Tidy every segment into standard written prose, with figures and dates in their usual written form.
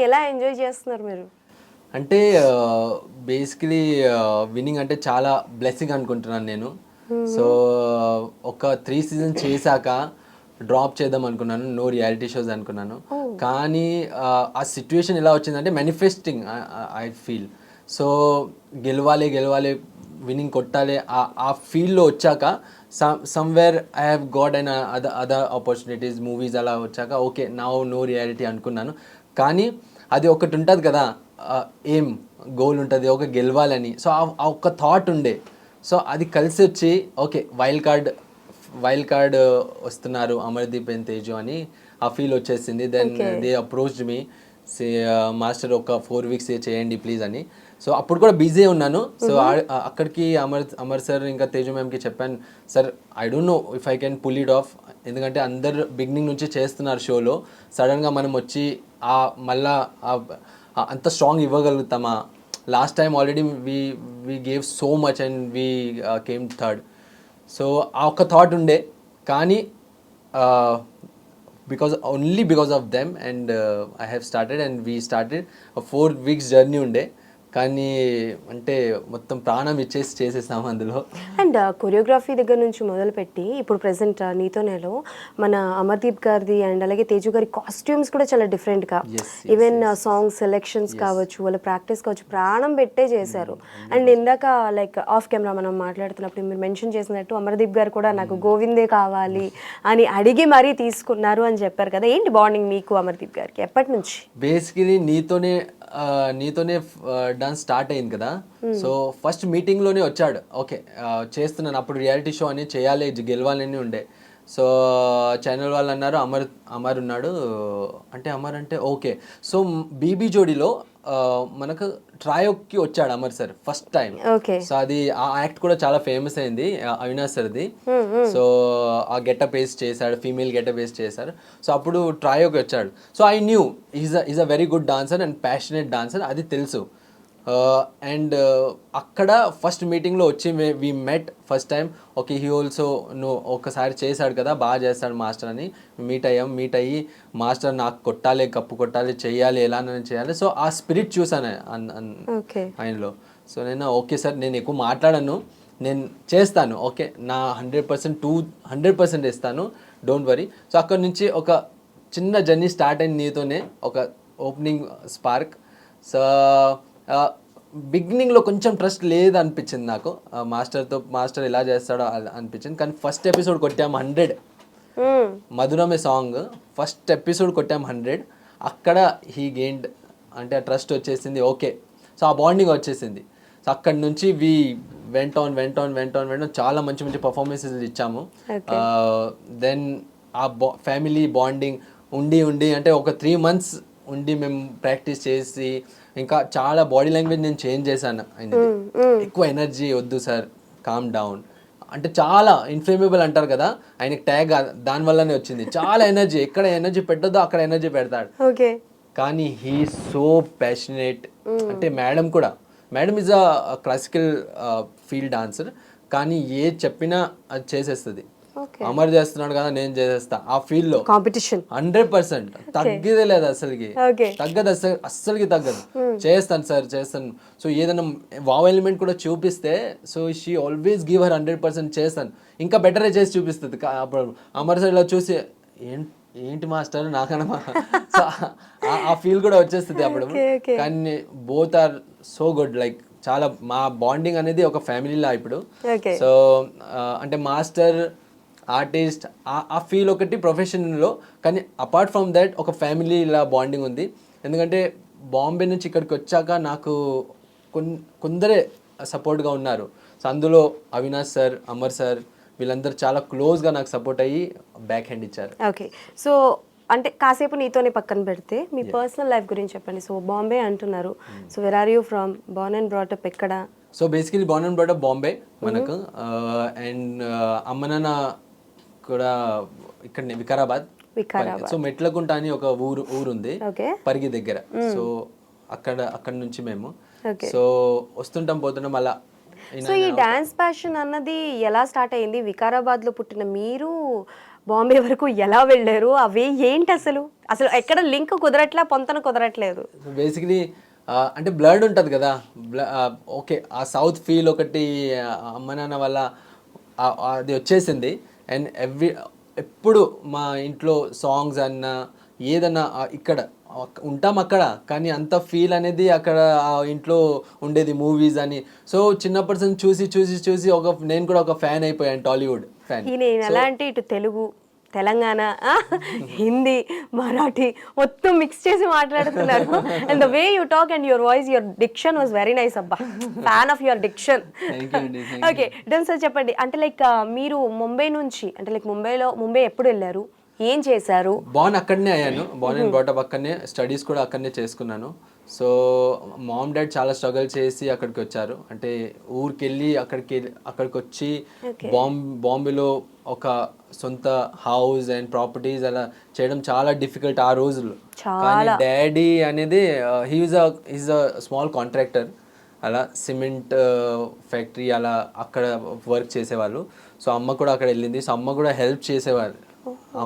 ఎలా ఎంజాయ్ చేస్తున్నారు మీరు? అంటే బేసికలీ విన్నింగ్ అంటే చాలా బ్లెస్సింగ్ అనుకుంటున్నాను నేను. సో ఒక 3 సీజన్ చేశాక డ్రాప్ చేద్దాం అనుకున్నాను, నో రియాలిటీ షోస్ అనుకున్నాను. కానీ ఆ సిచ్యువేషన్ ఎలా వచ్చిందంటే మేనిఫెస్టింగ్ ఐ ఫీల్. సో గెలవాలి గెలవాలి, విన్నింగ్ కొట్టాలి, ఆ ఫీల్డ్లో వచ్చాక somewhere I have got and other opportunities, movies అలా వచ్చాక ఓకే నో రియాలిటీ అనుకున్నాను. కానీ అది ఒకటి ఉంటుంది కదా, ఏం గోల్ ఉంటుంది ఒక గెలవాలని. సో ఆ ఒక్క థాట్ ఉండే. సో అది కలిసి వచ్చి ఓకే వైల్డ్ కార్డ్ వస్తున్నారు అమర్దీప్ అండ్ తేజు అని ఆ ఫీల్ వచ్చేసింది. Then they approached me, say master ఒక 4 వీక్స్ చేయండి ప్లీజ్ అని. సో అప్పుడు కూడా బిజీ ఉన్నాను. సో అక్కడికి అమర్ సార్ ఇంకా తేజు మ్యామ్కి చెప్పాను, sir I don't know if I can pull it off, ఎందుకంటే అందరు బిగినింగ్ నుంచి చేస్తున్నారు షోలో, సడన్గా మనం వచ్చి మళ్ళా అంత స్ట్రాంగ్ ఇవ్వగలుగుతామా? Last time already we gave so much and we came third. So ఆ ఒక్క థాట్ ఉండే. కానీ because of them and I have started and we started 4 weeks journey ఉండే. కానీ అంటే మొత్తం ప్రాణం ఇచ్చేసి చేసేసాము అందులో. అండ్ కొరియోగ్రఫీ దగ్గర నుంచి మొదలుపెట్టి ఇప్పుడు ప్రెసెంట్ నీతోనేలో మన అమర్దీప్ గారిది అండ్ అలాగే తేజు గారి కాస్ట్యూమ్స్ కూడా చాలా డిఫరెంట్గా, ఈవెన్ సాంగ్ సెలెక్షన్స్ కావచ్చు, వాళ్ళ ప్రాక్టీస్ కావచ్చు, ప్రాణం పెట్టే చేశారు. అండ్ ఇందాక లైక్ ఆఫ్ కెమెరా మనం మాట్లాడుతున్నప్పుడు మీరు మెన్షన్ చేసినట్టు అమర్దీప్ గారు కూడా నాకు గోవిందే కావాలి అని అడిగి మరీ తీసుకున్నారు అని చెప్పారు కదా. ఏంటి బాండింగ్ మీకు అమర్దీప్ గారికి ఎప్పటి నుంచి? బేసికలీ నీతోనే డాన్స్ స్టార్ట్ అయింది కదా. సో ఫస్ట్ మీటింగ్లోనే వచ్చాడు, ఓకే చేస్తున్నాను, అప్పుడు రియాలిటీ షో అని చేయాలి గెలవాలని ఉండే. సో ఛానల్ వాళ్ళు అన్నారు అమర్ ఉన్నాడు అంటే ఓకే. సో బీబీ జోడీలో మనకు ట్రయోకి వచ్చాడు Amar sir first time. So అది ఆ యాక్ట్ కూడా చాలా ఫేమస్ అయింది అవినాష్ సార్ది. సో ఆ గెటప్ వేసి చేశాడు, ఫీమేల్ గెటప్ వేసి చేశారు. సో అప్పుడు ట్రయోకి వచ్చాడు. So I knew is a very good dancer and passionate dancer, అది తెలుసు. అండ్ అక్కడ ఫస్ట్ మీటింగ్లో వచ్చి we met first time. Okay he also ఒకసారి చేశాడు కదా, బాగా చేస్తాడు మాస్టర్ అని మీట్ అయ్యి మాస్టర్ నాకు కొట్టాలి, కప్పు కొట్టాలి, చెయ్యాలి, ఎలానని చేయాలి. సో ఆ స్పిరిట్ చూసాను ఆయనలో. సో నేను ఓకే సార్, నేను ఎక్కువ మాట్లాడను, నేను చేస్తాను, ఓకే నా 100% ఇస్తాను, డోంట్ వరీ. సో అక్కడ నుంచి ఒక చిన్న జర్నీ స్టార్ట్ అయింది నీతోనే, ఒక ఓపెనింగ్ స్పార్క్. సో బిగినింగ్లో కొంచెం ట్రస్ట్ లేదు అనిపించింది నాకు మాస్టర్ ఎలా చేస్తాడో అనిపించింది. కానీ ఫస్ట్ ఎపిసోడ్ కొట్టాము 100, మధురమే సాంగ్ ఫస్ట్ ఎపిసోడ్ కొట్టాము 100. అక్కడ హీ గెయిన్డ్ అంటే ఆ ట్రస్ట్ వచ్చేసింది, ఓకే. సో ఆ బాండింగ్ వచ్చేసింది. సో అక్కడి నుంచి వి వెంట్ ఆన్ చాలా మంచి పర్ఫార్మెన్సెస్ ఇచ్చాము. దెన్ ఆ ఫ్యామిలీ బాండింగ్ ఉండి అంటే ఒక 3 months ఉండి మేము ప్రాక్టీస్ చేసి ఇంకా చాలా బాడీ లాంగ్వేజ్ నేను చేంజ్ చేశాను. ఎక్కువ ఎనర్జీ వద్దు సార్, కామ్ డౌన్ అంటే చాలా ఇన్ఫ్లేమబుల్ అంటారు కదా, ఆయనకి ట్యాగ్ దానివల్లనే వచ్చింది. చాలా ఎనర్జీ, ఎక్కడ ఎనర్జీ పెట్టద్దో అక్కడ ఎనర్జీ పెడతాడు. కానీ హీ సో ప్యాషనేట్. అంటే madam is a classical field dancer, కానీ ఏ చెప్పినా అది చేసేస్తుంది. అమర్ చేస్తున్నాడు కదా నేను చేసేస్తా, ఆ ఫీల్డ్ లో కాంపిటీషన్ 100% తగ్గదే లేదు, అస్సలకి తగ్గదు. చేస్తాను సార్ చేస్తాను. సో ఏదైనా వావ్ ఎలిమెంట్ కూడా చూపిస్తే so she always give her 100% చేస్తాను, ఇంకా బెటరే చేసి చూపిస్తుంది. అప్పుడు అమర్ సార్ ఇలా చూసి ఏంటి మాస్టర్ నాకన్నా సో ఆ ఫీల్ కూడా వచ్చేస్తుంది అప్పుడు. కానీ both are so good, like చాలా మా బాండింగ్ అనేది ఒక ఫ్యామిలీలా ఇప్పుడు. సో అంటే మాస్టర్ ఆర్టిస్ట్ ఆ ఫీల్ ఒకటి ప్రొఫెషన్లో, కానీ అపార్ట్ ఫ్రమ్ దట్ ఒక ఫ్యామిలీలా బాండింగ్ ఉంది. ఎందుకంటే బాంబే నుంచి ఇక్కడికి వచ్చాక నాకు కొందరే సపోర్ట్గా ఉన్నారు. సో అందులో అవినాష్ సార్, అమర్ సార్ వీళ్ళందరూ చాలా క్లోజ్గా నాకు సపోర్ట్ అయ్యి బ్యాక్ హ్యాండ్ ఇచ్చారు. ఓకే. సో అంటే కాసేపు నీతోనే పక్కన పెడితే మీ పర్సనల్ లైఫ్ గురించి చెప్పండి. సో బాంబే అంటున్నారు, so where are you from, born and brought up ఎక్కడ? So basically born and brought up Bombay మనకు. అండ్ అమ్మ నాన్న కూడా ఇక్కడ వికారాబాద్. సో మెట్లకుంట అని ఒక ఊరు ఉంది పరిగి దగ్గర. సో అక్కడ నుంచి మేము సో వస్తుంటాం పోతుంటాం అలా. సో ఈ డాన్స్ ప్యాషన్ అన్నది ఎలా స్టార్ట్ అయింది? వికారాబాద్లో పుట్టిన మీరు బాంబే వరకు ఎలా వెళ్ళారు, అవే ఏంటి అసలు అసలు ఎక్కడ లింక్ కుదరట్లే, పొంతన కుదరట్లేదు. బేసిక్లీ అంటే బ్లడ్ ఉంటుంది కదా, ఓకే ఆ సౌత్ ఫీల్ ఒకటి అమ్మ నాన్న వల్ల అది వచ్చేసింది. అండ్ ఎప్పుడు మా ఇంట్లో సాంగ్స్ అన్నా ఏదన్నా ఇక్కడ ఉంటాం అక్కడ, కానీ అంత ఫీల్ అనేది అక్కడ ఆ ఇంట్లో ఉండేది మూవీస్ అని. సో చిన్నప్పటి నుంచి చూసి చూసి చూసి నేను కూడా ఒక ఫ్యాన్ అయిపోయాను, టాలీవుడ్ ఫ్యాన్. ఈయన ఎలా అంటే ఇటు తెలుగు, తెలంగాణ, హిందీ, మరాఠీ మొత్తం మిక్స్ చేసి మాట్లాడుతున్నారు. And the way you talk and your voice, your diction was very nice అబ్బా, fan of your diction. Okay done sir, చెప్పండి అంటే లైక్ మీరు ముంబై నుంచి అంటే లైక్ ముంబై ఎప్పుడు వెళ్ళారు, ఏం చేశారు? బాన్ అక్కడనే అయ్యాను, బాన్ అండ్ బాటప్ అక్కడనే, స్టడీస్ కూడా అక్కడనే చేసుకున్నాను. సో మామ్ డాడ్ చాలా స్ట్రగుల్ చేసి అక్కడికి వచ్చారు, అంటే ఊరికి వెళ్ళి అక్కడికి వచ్చి బాంబేలో ఒక సొంత హౌస్ అండ్ ప్రాపర్టీస్ అలా చేయడం చాలా డిఫికల్ట్ ఆ రోజుల్లో. కానీ డాడీ అనేది ఈజ్ అ స్మాల్ కాంట్రాక్టర్, అలా సిమెంట్ ఫ్యాక్టరీ అలా అక్కడ వర్క్ చేసేవాళ్ళు. సో అమ్మ కూడా అక్కడ వెళ్ళింది, సో అమ్మ కూడా హెల్ప్ చేసేవాళ్ళు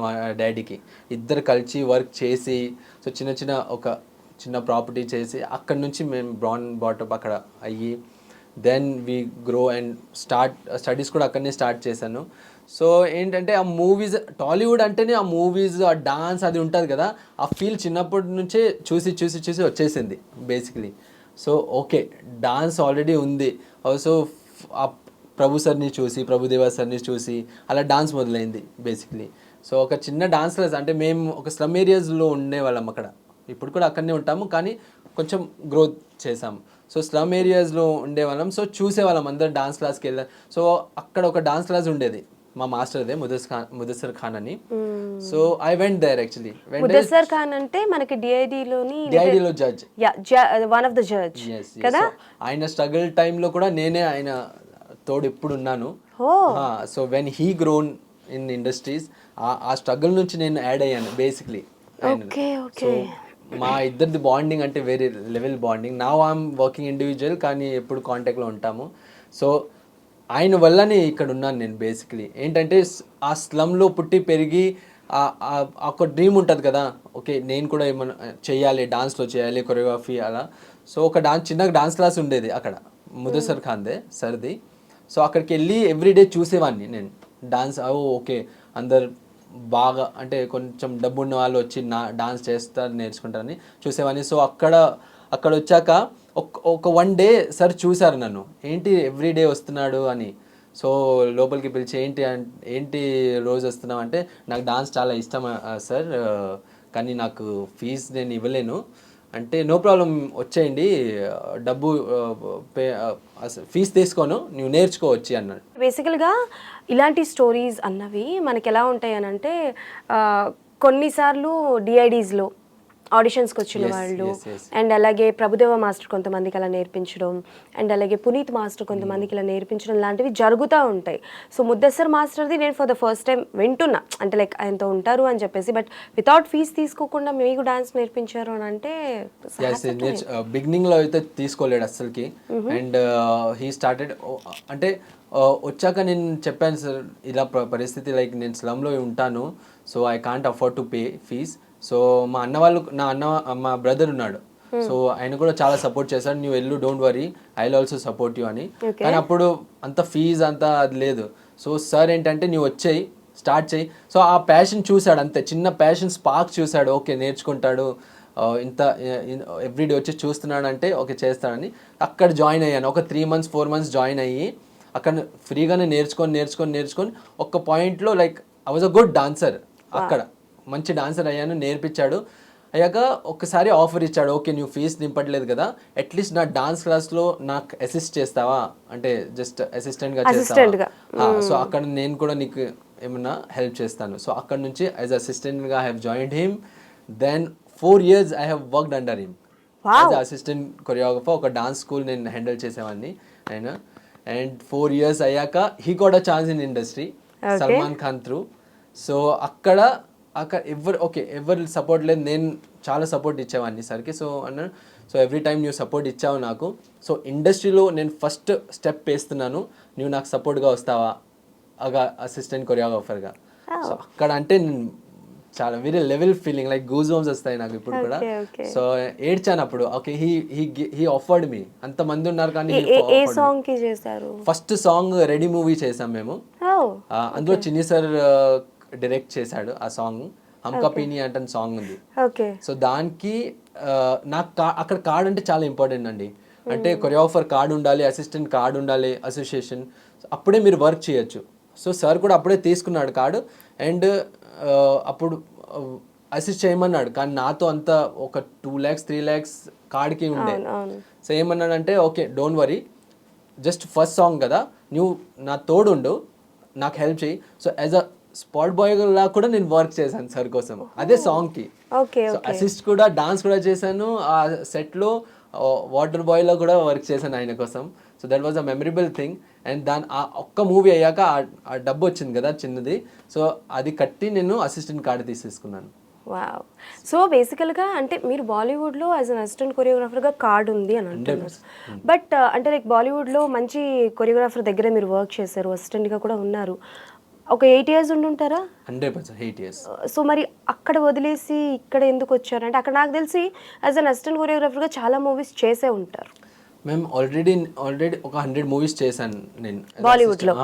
మా డాడీకి. ఇద్దరు కలిసి వర్క్ చేసి సో ఒక చిన్న ప్రాపర్టీ చేసి అక్కడ నుంచి మేము బ్రాన్ బాటప్ అక్కడ అయ్యి then we grow and studies కూడా అక్కడనే స్టార్ట్ చేశాను. సో ఏంటంటే ఆ మూవీస్, టాలీవుడ్ అంటేనే ఆ మూవీస్, ఆ డాన్స్ అది ఉంటుంది కదా, ఆ ఫీల్ చిన్నప్పటి నుంచే చూసి చూసి చూసి వచ్చేసింది basically. So okay dance already ఉంది, సో ఆ ప్రభుదేవా సార్ని చూసి అలా డాన్స్ మొదలైంది బేసిక్లీ. సో ఒక చిన్న డాన్స్ క్లాస్, అంటే మేము ఒక స్లమ్ ఏరియాస్లో ఉండేవాళ్ళం అక్కడ, ఇప్పుడు కూడా అక్కడనే ఉంటాము కానీ కొంచెం గ్రోత్ చేసాము. సో స్లమ్ ఏరియాస్లో ఉండేవాళ్ళం, సో చూసేవాళ్ళం అందరు డాన్స్ క్లాస్కి వెళ్ళాం. సో అక్కడ ఒక డాన్స్ క్లాస్ ఉండేది మా మాస్టర్దే, ముదస్సర్ ఖాన్ అని. So I went there actually. Mudassar Khan అంటే మనకి డిఐడిలో judge, one of the judge కదా. ఆయన స్ట్రగుల్ టైంలో కూడా నేనే ఆయన తోడు ఎప్పుడు ఉన్నాను. So when he grown in industries, ఆ స్ట్రగుల్ నుంచి నేను యాడ్ అయ్యాను బేసిక్లీ. సో మా ఇద్దరిది బాండింగ్ అంటే వేరే level bonding. Now I'm working individual, కానీ ఎప్పుడు కాంటాక్ట్లో ఉంటాము. సో ఆయన వల్లనే ఇక్కడ ఉన్నాను నేను బేసిక్లీ. ఏంటంటే ఆ స్లమ్లో పుట్టి పెరిగి ఒక డ్రీమ్ ఉంటుంది కదా, ఓకే నేను కూడా ఏమన్నా చేయాలి, డాన్స్లో చేయాలి, కొరియోగ్రఫీ అలా. సో ఒక చిన్న డాన్స్ క్లాస్ ఉండేది అక్కడ, ముదస్సర్ ఖాన్దే సర్ది. సో అక్కడికి వెళ్ళి ఎవ్రీడే చూసేవాడిని నేను డాన్స్. ఓకే అందరు బాగా అంటే కొంచెం డబ్బు ఉన్న వాళ్ళు వచ్చి డాన్స్ చేస్తారు, నేర్చుకుంటారని చూసేవాడిని. సో అక్కడ వచ్చాక ఒక వన్ డే సార్ చూశారు నన్ను, ఏంటి ఎవ్రీడే వస్తున్నాడు అని. సో లోపలికి పిలిచి ఏంటి రోజు వస్తున్నావు అంటే, నాకు డాన్స్ చాలా ఇష్టం సార్, కానీ నాకు ఫీజు నేను ఇవ్వలేను అంటే, నో ప్రాబ్లం వచ్చేయండి, డబ్బు ఫీజు తీసుకోను, నువ్వు నేర్చుకోవచ్చు అన్నాడు. బేసికల్గా ఇలాంటి స్టోరీస్ అన్నవి మనకి ఎలా ఉంటాయి అని అంటే, కొన్నిసార్లు డిఐడీస్లో ఆడిషన్స్కి వచ్చిన వాళ్ళు, అండ్ అలాగే ప్రభుదేవ మాస్టర్ కొంతమందికి అలా నేర్పించడం, అండ్ అలాగే పునీత్ మాస్టర్ కొంతమందికి ఇలా నేర్పించడం లాంటివి జరుగుతూ ఉంటాయి. సో ముద్దస్సర్ మాస్టర్ది నేను ఫర్ ద ఫస్ట్ టైం వింటున్నా, అంటే లైక్ ఆయనతో ఉంటారు అని చెప్పేసి, బట్ వితౌట్ ఫీజ్ తీసుకోకుండా మీకు డాన్స్ నేర్పించారు అని అంటే బిగినింగ్లో అయితే తీసుకోలేడు అస్సలకి. అండ్ హీ స్టార్టెడ్ అంటే వచ్చాక నేను చెప్పాను సార్ ఇలా పరిస్థితి, లైక్ నేను స్లమ్లో ఉంటాను, so I can't afford to pay fees. So మా బ్రదర్ ఉన్నాడు, సో ఆయన కూడా చాలా సపోర్ట్ చేశాడు, నువ్వు వెళ్ళు, don't worry, I will also support you అని. కానీ అప్పుడు అంత ఫీజ్ అంతా అది లేదు. సో సార్ ఏంటంటే నువ్వు వచ్చేయి, స్టార్ట్ చేయి. సో ఆ ప్యాషన్ చూశాడు, అంతే చిన్న ప్యాషన్ స్పార్క్ చూశాడు, ఓకే నేర్చుకుంటాడు, ఇంత ఎవ్రీడే వచ్చి చూస్తున్నాడు అంటే ఓకే చేస్తాడని అక్కడ జాయిన్ అయ్యాను. ఒక 3 months 4 months జాయిన్ అయ్యి అక్కడ ఫ్రీగానే నేర్చుకొని ఒక పాయింట్లో like I was a good dancer. అక్కడ మంచి డాన్సర్ అయ్యాను, నేర్పించాడు. అయ్యాక ఒకసారి ఆఫర్ ఇచ్చాడు, ఓకే నువ్వు ఫీజు నింపట్లేదు కదా, అట్లీస్ట్ నా డాన్స్ క్లాస్లో నాకు అసిస్ట్ చేస్తావా అంటే, జస్ట్ అసిస్టెంట్గా చేస్తావా. సో అక్కడ నేను కూడా నీకు ఏమన్నా హెల్ప్ చేస్తాను. సో అక్కడ నుంచి యాజ్ అసిస్టెంట్గా I have joined him. Then 4 years I have worked under him as assistant choreographer. ఒక డాన్స్ స్కూల్ నేను హ్యాండిల్ చేసేవాడిని ఆయన. అండ్ 4 years అయ్యాక he got a chance in industry, Salman Khan through. So అక్కడ ఎవరు సపోర్ట్ లేదు, నేను చాలా సపోర్ట్ ఇచ్చేవాడిని సార్కి. సో అన్నాడు, సో ఎవ్రీ టైం నువ్వు సపోర్ట్ ఇచ్చావు నాకు, సో ఇండస్ట్రీలో నేను ఫస్ట్ స్టెప్ వేస్తున్నాను, నువ్వు నాకు సపోర్ట్గా వస్తావా అసిస్టెంట్ కొరియోగ్రాఫర్గా సో అక్కడ అంటే చాలా వేరే level feeling, like goose bumps వస్తాయి నాకు ఇప్పుడు కూడా. సో ఏడ్చాను అప్పుడు. ఓకే, హీ ఆఫర్డ్ మీ, అంత మంది ఉన్నారు కానీ ఏ సాంగ్ కి చేశారు? ఫస్ట్ సాంగ్ రెడీ మూవీ చేసాం మేము. అందులో చిన్ని సార్ డైరెక్ట్ చేశాడు ఆ సాంగ్. హమ్కా పీని అంటే సాంగ్ ఉంది. సో దానికి నాకు అక్కడ కార్డ్ అంటే చాలా ఇంపార్టెంట్ అండి. అంటే కొరియోగ్రాఫర్ కార్డ్ ఉండాలి, అసిస్టెంట్ కార్డ్ ఉండాలి, అసోసియేషన్, అప్పుడే మీరు వర్క్ చేయొచ్చు. సో సార్ కూడా అప్పుడే తీసుకున్నాడు కార్డు. అండ్ అప్పుడు అసిస్ట్ చేయమన్నాడు, కానీ నాతో అంత ఒక 2 lakhs 3 lakhs కార్డ్కి ఉండే. సో ఏమన్నాడంటే, okay don't worry, just first song కదా, నువ్వు నా తోడుండు, నాకు హెల్ప్ చేయి. So as a spot boy లా కూడా నేను వర్క్ చేశాను సార్ కోసం, అదే సాంగ్కి. సో అసిస్ట్ కూడా, డాన్స్ కూడా చేశాను ఆ సెట్లో, వాటర్ బాయ్లో కూడా వర్క్ చేశాను ఆయన కోసం. So that was a memorable thing. And దాని ఆ ఒక్క మూవీ అయ్యాక ఆ డబ్బు వచ్చింది కదా చిన్నది, సో అది కట్టి నేను అసిస్టెంట్ కార్డు తీసేసుకున్నాను. వావ్. సో బేసికల్గా అంటే మీరు బాలీవుడ్లో యాజ్ అన్ అసిస్టెంట్ కొరియోగ్రాఫర్గా కార్డ్ ఉంది అని అంటున్నారు. బట్ అంటే లైక్ బాలీవుడ్లో మంచి కొరియోగ్రాఫర్ దగ్గర మీరు వర్క్ చేశారు, అసిస్టెంట్గా కూడా ఉన్నారు. ఒక 8 years ఉండుంటారా? 100% 8 years. సో మరి అక్కడ వదిలేసి ఇక్కడ ఎందుకు వచ్చారు? అంటే అక్కడ నాకు తెలిసి యాజ్ అన్ అసిస్టెంట్ కొరియోగ్రాఫర్గా చాలా మూవీస్ చేసే ఉంటారు. మేము ఆల్రెడీ ఒక 100 movies చేశాను నేను బాలీవుడ్లో.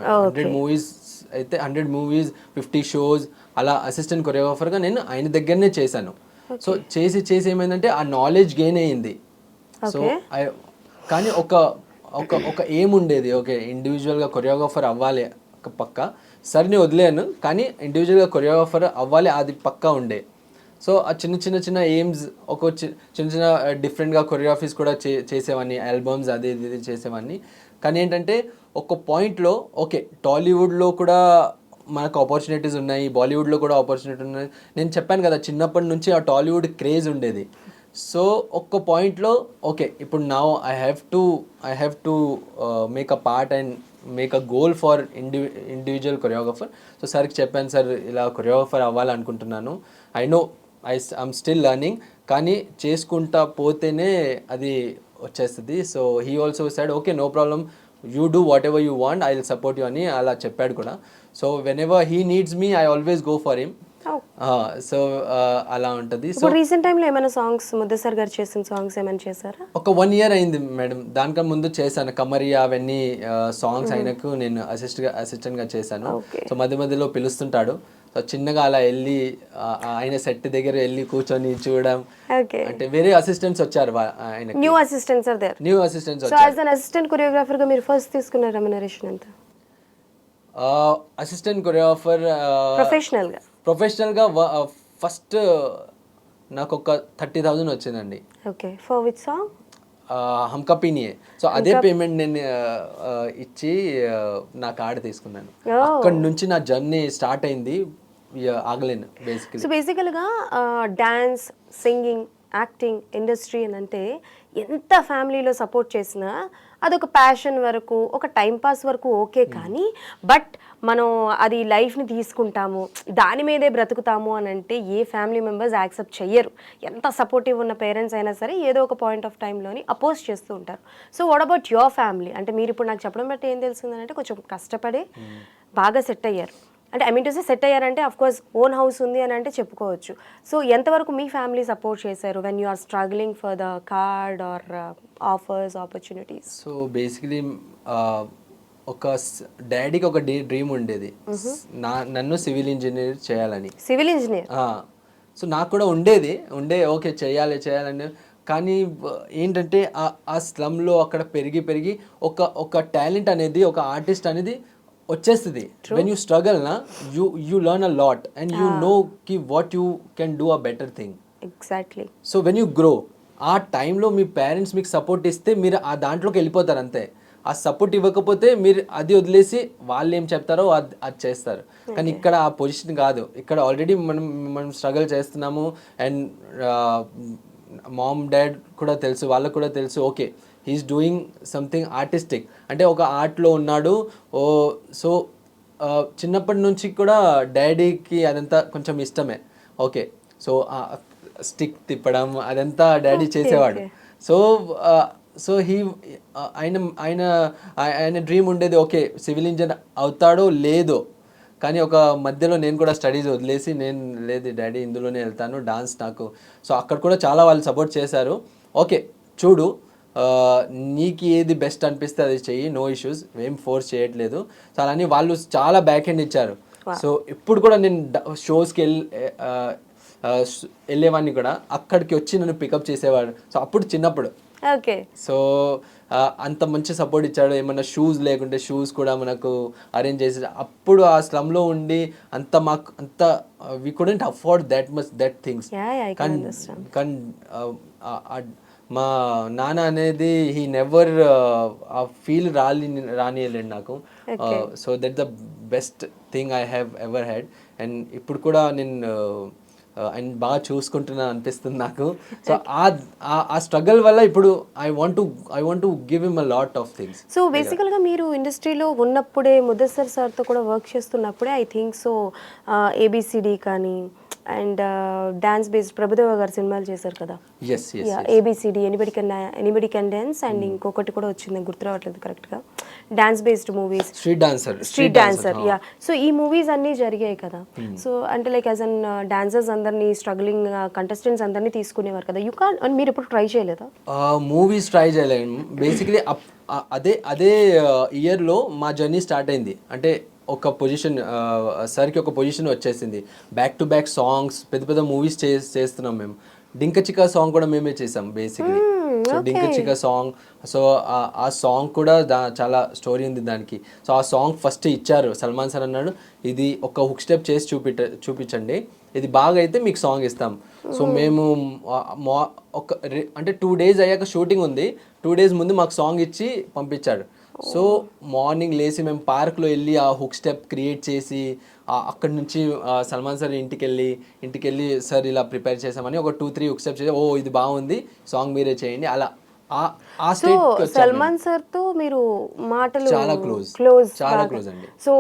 100 movies అయితే 100 movies 50 shows అలా అసిస్టెంట్ కొరియోగ్రాఫర్గా నేను ఆయన దగ్గరనే చేశాను. సో చేసి ఏమైందంటే ఆ నాలెడ్జ్ గెయిన్ అయ్యింది. సో కానీ ఒక ఏం ఉండేది, ఓకే ఇండివిజువల్గా కొరియోగ్రాఫర్ అవ్వాలి పక్క, సరిని వదిలేను కానీ ఇండివిజువల్గా కొరియోగ్రాఫర్ అవ్వాలి అది పక్కా ఉండే. సో ఆ చిన్న ఎయిమ్స్, ఒక చిన్న డిఫరెంట్గా కొరియోగ్రఫీస్ కూడా చేసేవాడిని, ఆల్బమ్స్ అది ఇది చేసేవాడిని. కానీ ఏంటంటే ఒక పాయింట్లో ఓకే టాలీవుడ్లో కూడా మనకు ఆపర్చునిటీస్ ఉన్నాయి, బాలీవుడ్లో కూడా ఆపర్చునిటీ ఉన్నాయి. నేను చెప్పాను కదా చిన్నప్పటి నుంచి ఆ టాలీవుడ్ క్రేజ్ ఉండేది. సో ఒక్క పాయింట్లో ఓకే ఇప్పుడు now I have to make a part and make a goal for individual choreographer. So సార్కి చెప్పాను, సార్ ఇలా కొరియోగ్రాఫర్ అవ్వాలనుకుంటున్నాను, I know I'm still learning, కానీ చేసుకుంటా పోతేనే అది వచ్చేస్తుంది. So he also said okay no problem, you do whatever you want, I will support you అని అలా చెప్పాడు కూడా. So whenever he needs me I always go for him. So అలా ఉంటుంది. సో రీసెంట్ టైంలో ఏమైనా songs ముద్దసర్ గారు చేసిన సాంగ్స్ ఏమైనా చేశారా? ఒక 1 year అయింది మేడం, దానికన్నా ముందు చేశాను కమరియా అవన్నీ సాంగ్స్ ఆయనకు నేను అసిస్టెంట్గా చేశాను. సో మధ్యలో పిలుస్తుంటాడు, సో చిన్నగా అలా వెళ్ళి ఆయన సెట్ దగ్గర వెళ్ళి కూర్చొని చూడడం. అంటే వేరే అసిస్టెంట్స్ వచ్చారు, ఆయన న్యూ అసిస్టెంట్స్ వచ్చారు. యాజ్ అన్ అసిస్టెంట్ కొరియోగ్రాఫర్ గా మీరు ఫస్ట్ తీసుకున్న రెమ్యునరేషన్ ఎంత? అసిస్టెంట్ కొరియోగ్రాఫర్ ప్రొఫెషనల్గా ఫస్ట్ నాకు ఒక 30,000 వచ్చిందండి. Okay, for which song? హమ్కా పీనియే. సో అదే పేమెంట్ నేను ఇచ్చి నా కార్డు తీసుకున్నాను. అక్కడి నుంచి నా జర్నీ స్టార్ట్ అయింది, ఆగలేను బేసికలీ. సో బేసికల్గా డాన్స్, సింగింగ్, యాక్టింగ్ ఇండస్ట్రీ అని అంటే ఎంత ఫ్యామిలీలో సపోర్ట్ చేసినా అదొక ప్యాషన్ వరకు, ఒక టైంపాస్ వరకు ఓకే, కానీ బట్ మనం అది లైఫ్ని తీసుకుంటాము, దాని మీదే బ్రతుకుతాము అని అంటే ఏ ఫ్యామిలీ మెంబర్స్ యాక్సెప్ట్ చెయ్యరు. ఎంత సపోర్టివ్ ఉన్న పేరెంట్స్ అయినా సరే ఏదో ఒక పాయింట్ ఆఫ్ టైంలోని అపోజ్ చేస్తూ ఉంటారు. So what about your family? అంటే మీరు ఇప్పుడు నాకు చెప్పడం బట్టి ఏం తెలిసిందంటే కొంచెం కష్టపడి బాగా సెట్ అయ్యారు. అంటే I mean to say set అయ్యారంటే అఫ్ కోర్స్ ఓన్ హౌస్ ఉంది అని అంటే చెప్పుకోవచ్చు. సో ఎంతవరకు మీ ఫ్యామిలీ సపోర్ట్ చేశారు when you are struggling for the card or offers, opportunities? So basically ఒక డాడీకి ఒక డ్రీమ్ ఉండేది, నన్ను సివిల్ ఇంజనీర్ చేయాలని. Civil engineer? సో నాకు కూడా ఉండే ఓకే చేయాలని. కానీ ఏంటంటే ఆ స్లమ్లో అక్కడ పెరిగి ఒక టాలెంట్ అనేది, ఒక ఆర్టిస్ట్ అనేది వచ్చేస్తుంది. వెన్ యూ స్ట్రగల్ నా you learn a lot and you know కి what you can do a better thing. Exactly. So when you grow, ఆ టైంలో మీ పేరెంట్స్ మీకు సపోర్ట్ ఇస్తే మీరు ఆ దాంట్లోకి వెళ్ళిపోతారు అంతే. ఆ సపోర్ట్ ఇవ్వకపోతే మీరు అది వదిలేసి వాళ్ళు ఏం చెప్తారో అది చేస్తారు. కానీ ఇక్కడ ఆ పొజిషన్ కాదు. ఇక్కడ ఆల్రెడీ మనం స్ట్రగుల్ చేస్తున్నాము అండ్ మామ్ డాడ్ కూడా తెలుసు, వాళ్ళకు కూడా తెలుసు okay he's doing something artistic, అంటే ఒక ఆర్ట్లో ఉన్నాడు. సో చిన్నప్పటి నుంచి కూడా డాడీకి అదంతా కొంచెం ఇష్టమే. ఓకే, సో స్టిక్ తిప్పడం అదంతా డాడీ చేసేవాడు. సో ఆయన డ్రీమ్ ఉండేది ఓకే సివిల్ ఇంజనీర్ అవుతాడో లేదో, కానీ ఒక మధ్యలో నేను కూడా స్టడీస్ వదిలేసి నేను లేదు డాడీ ఇందులోనే వెళ్తాను డాన్స్ నాకు. సో అక్కడ కూడా చాలా వాళ్ళు సపోర్ట్ చేశారు. ఓకే చూడు నీకు ఏది బెస్ట్ అనిపిస్తే అది చెయ్యి, నో ఇష్యూస్, ఏం ఫోర్స్ చేయట్లేదు. సో అలాని వాళ్ళు చాలా బ్యాక్ హ్యాండ్ ఇచ్చారు. సో ఇప్పుడు కూడా నేను షోస్కి వెళ్ళేవాడిని కూడా, అక్కడికి వచ్చి నన్ను పికప్ చేసేవాడు. సో అప్పుడు చిన్నప్పుడు ఓకే. సో అంత మంచి సపోర్ట్ ఇచ్చాడు. ఏమన్నా షూస్ లేకుంటే షూస్ కూడా మనకు అరేంజ్ చేసి, అప్పుడు ఆ స్లమ్లో ఉండి మాకు we couldn't afford that things. కానీ మా నాన్న అనేది హీ నెవర్ ఆ ఫీల్ రానియలేండి నాకు. So that the best thing I have ever had. And ఇప్పుడు కూడా నేను అండ్ బాగా చూసుకుంటున్నాను అనిపిస్తుంది నాకు. సో ఆ స్ట్రగల్ వల్ల ఇప్పుడు I want to give him a lot of things. So బేసికల్గా మీరు ఇండస్ట్రీలో ఉన్నప్పుడే ముదస్సర్ సార్తో కూడా వర్క్ చేస్తున్నప్పుడే ఐ థింక్ సో ఏబిసిడి కానీ and dance based Prabhudeva garu సినిమాలు చేశారు కదా, ABCD, anybody can dance, and ఇంకొకటి కూడా వచ్చింది గుర్తు రావట్లేదు కరెక్ట్గా, dance based movies, street dancer. Yeah. So ఈ మూవీస్ అన్నీ జరిగాయి కదా. సో అంటే లైక్ యాజ్ అన్ డాన్సర్స్ అందరినీ స్ట్రగ్లింగ్ కంటెస్టెంట్స్ అందరినీ తీసుకునేవారు కదా. మీరు ఎప్పుడు ట్రై చేయలేదా? మూవీస్ ట్రై చేయలేము. బేసికలీ అదే ఇయర్లో మా జర్నీ స్టార్ట్ అయింది. అంటే ఒక పొజిషన్ సరికి ఒక పొజిషన్ వచ్చేసింది. బ్యాక్ టు బ్యాక్ సాంగ్స్, పెద్ద పెద్ద మూవీస్ చేస్తున్నాం మేము. డింకచికా సాంగ్ కూడా మేమే చేసాం బేసిక్లీ. సో డింకచికా సాంగ్, సో ఆ సాంగ్ కూడా చాలా స్టోరీ ఉంది దానికి. సో ఆ సాంగ్ ఫస్ట్ ఇచ్చారు, సల్మాన్ సార్ అన్నాడు ఇది ఒక హుక్ స్టెప్ చేసి చూపించండి, ఇది బాగా అయితే మీకు సాంగ్ ఇస్తాం. సో మేము అంటే 2 days అయ్యాక షూటింగ్ ఉంది, 2 days ముందు మాకు సాంగ్ ఇచ్చి పంపించాడు. సో మార్నింగ్ లేచి మేము పార్క్లో వెళ్ళి ఆ హుక్ స్టెప్ క్రియేట్ చేసి అక్కడి నుంచి సల్మాన్ సార్ ఇంటికి వెళ్ళి సార్ ఇలా ప్రిపేర్ చేసామని ఒక 2-3 హుక్ స్టెప్ చేసి ఇది బాగుంది సాంగ్ మీరే చేయండి, అలా ఆ స్టేట్. సల్మాన్ సార్ తో మీరు మాటలు చాలా క్లోజ్ అండి. సో